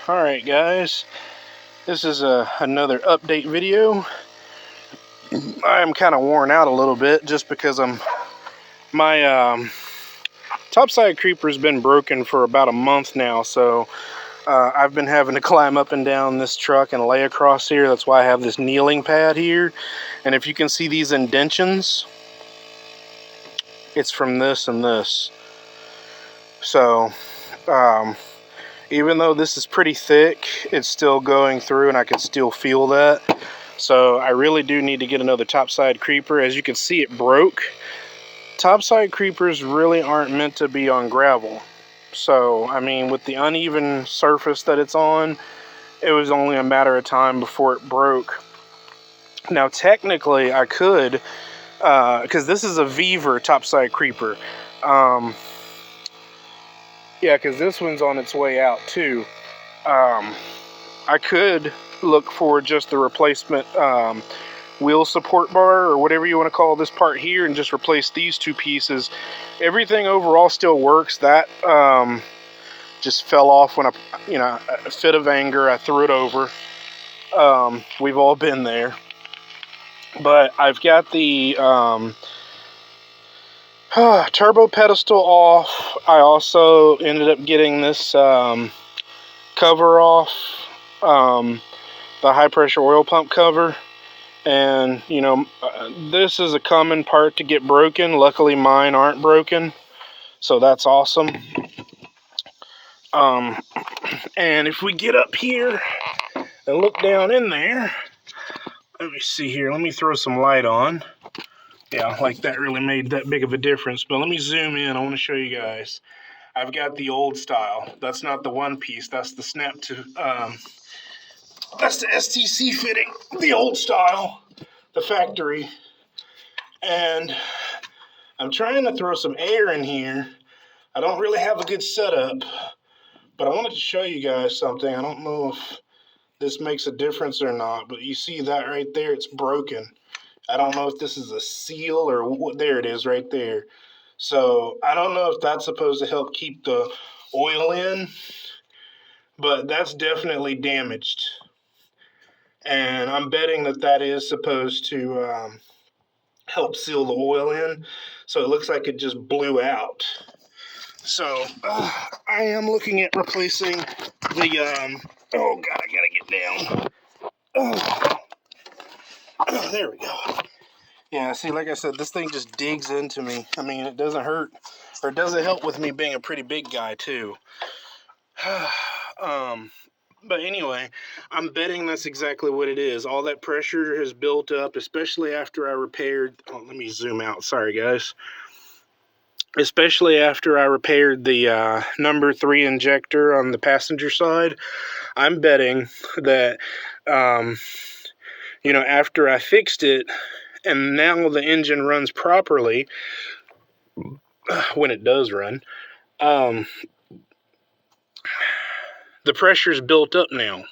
Alright guys, this is another update video. I'm kind of worn out a little bit just because my topside creeper's been broken for about a month now, so I've been having to climb up and down this truck and lay across here. That's why I have this kneeling pad here. And if you can see these indentions, it's from this and this. So even though this is pretty thick, it's still going through and I can still feel that. So I really do need to get another topside creeper. As you can see, it broke. Topside creepers really aren't meant to be on gravel. So, I mean, with the uneven surface that it's on, it was only a matter of time before it broke. Now, technically, I could, because this is a Beaver topside creeper. Yeah, because this one's on its way out too. I could look for just the replacement wheel support bar, or whatever you want to call this part here, and just replace these two pieces. Everything overall still works. That just fell off when a fit of anger, I threw it over. We've all been there. But I've got the turbo pedestal off. I also ended up getting this cover off, the high pressure oil pump cover. And you know, this is a common part to get broken. Luckily mine aren't broken, so that's awesome. And if we get up here and look down in there, let me see here, let me throw some light on. Yeah, like that really made that big of a difference. But let me zoom in. I want to show you guys. I've got the old style. That's not the one piece. That's the snap to, that's the STC fitting. The old style, the factory. And I'm trying to throw some air in here. I don't really have a good setup, but I wanted to show you guys something. I don't know if this makes a difference or not, but you see that right there? It's broken. I don't know if this is a seal or what. There it is right there. So I don't know if that's supposed to help keep the oil in, but that's definitely damaged. And I'm betting that that is supposed to help seal the oil in. So it looks like it just blew out. So I am looking at replacing the, oh God, I gotta get down. There we go. Yeah, see, like I said, this thing just digs into me. I mean, it doesn't hurt, or it doesn't help with me being a pretty big guy, too. But anyway, I'm betting that's exactly what it is. All that pressure has built up, especially after I repaired... Oh, let me zoom out. Sorry, guys. Especially after I repaired the number 3 injector on the passenger side. I'm betting that, you know, after I fixed it, and now the engine runs properly, when it does run, the pressure's built up now.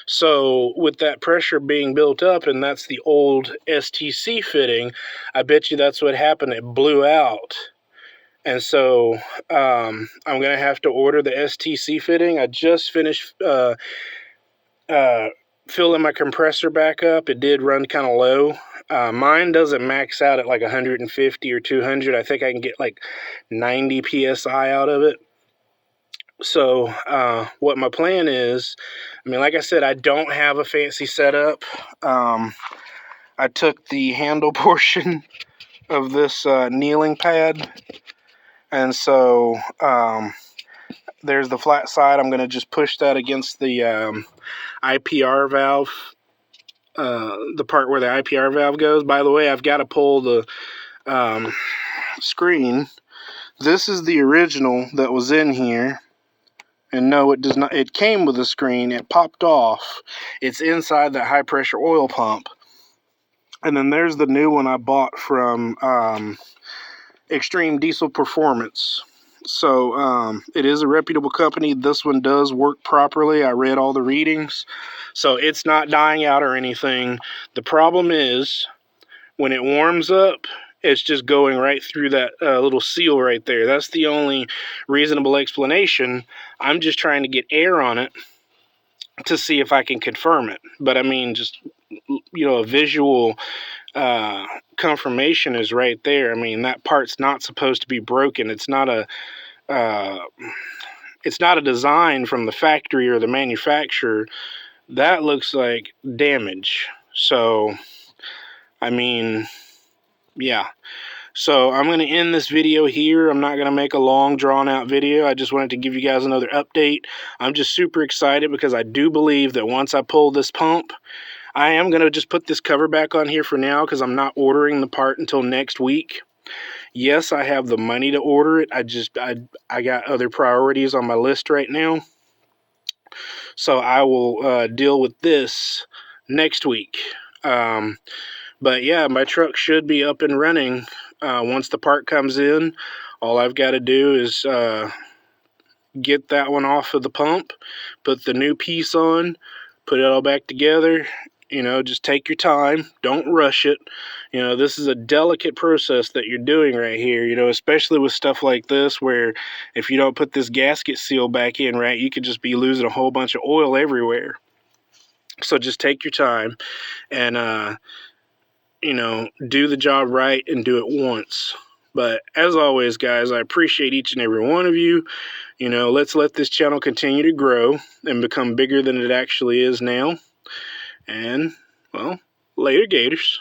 So with that pressure being built up, and that's the old STC fitting, I bet you that's what happened. It blew out. And so I'm going to have to order the STC fitting. I just finished filling my compressor back up. It did run kind of low. Mine doesn't max out at like 150 or 200. I think I can get like 90 PSI out of it. So what my plan is, I mean, like I said, I don't have a fancy setup. I took the handle portion of this kneeling pad, and so there's the flat side. I'm going to just push that against the IPR valve, the part where the IPR valve goes. By the way, I've got to pull the screen. This is the original that was in here. And no, it does not. It came with a screen. It popped off. It's inside that high pressure oil pump. And then there's the new one I bought from Extreme Diesel Performance. So it is a reputable company. This one does work properly. I read all the readings. So it's not dying out or anything. The problem is when it warms up, it's just going right through that little seal right there. That's the only reasonable explanation. I'm just trying to get air on it to see if I can confirm it. But I mean, just, a visual confirmation is right there. I mean, that part's not supposed to be broken. It's not a design from the factory or the manufacturer. That looks like damage. So, I mean, yeah. So I'm going to end this video here. I'm not going to make a long, drawn-out video. I just wanted to give you guys another update. I'm just super excited because I do believe that once I pull this pump, I am going to just put this cover back on here for now because I'm not ordering the part until next week. Yes, I have the money to order it. I got other priorities on my list right now. So I will deal with this next week. But yeah, my truck should be up and running once the part comes in. All I've got to do is get that one off of the pump, put the new piece on, put it all back together. Just take your time. Don't rush it. This is a delicate process that you're doing right here, especially with stuff like this where if you don't put this gasket seal back in right, you could just be losing a whole bunch of oil everywhere. So just take your time and, do the job right and do it once. But as always, guys, I appreciate each and every one of you. Let's let this channel continue to grow and become bigger than it actually is now. And, well, later, Gators.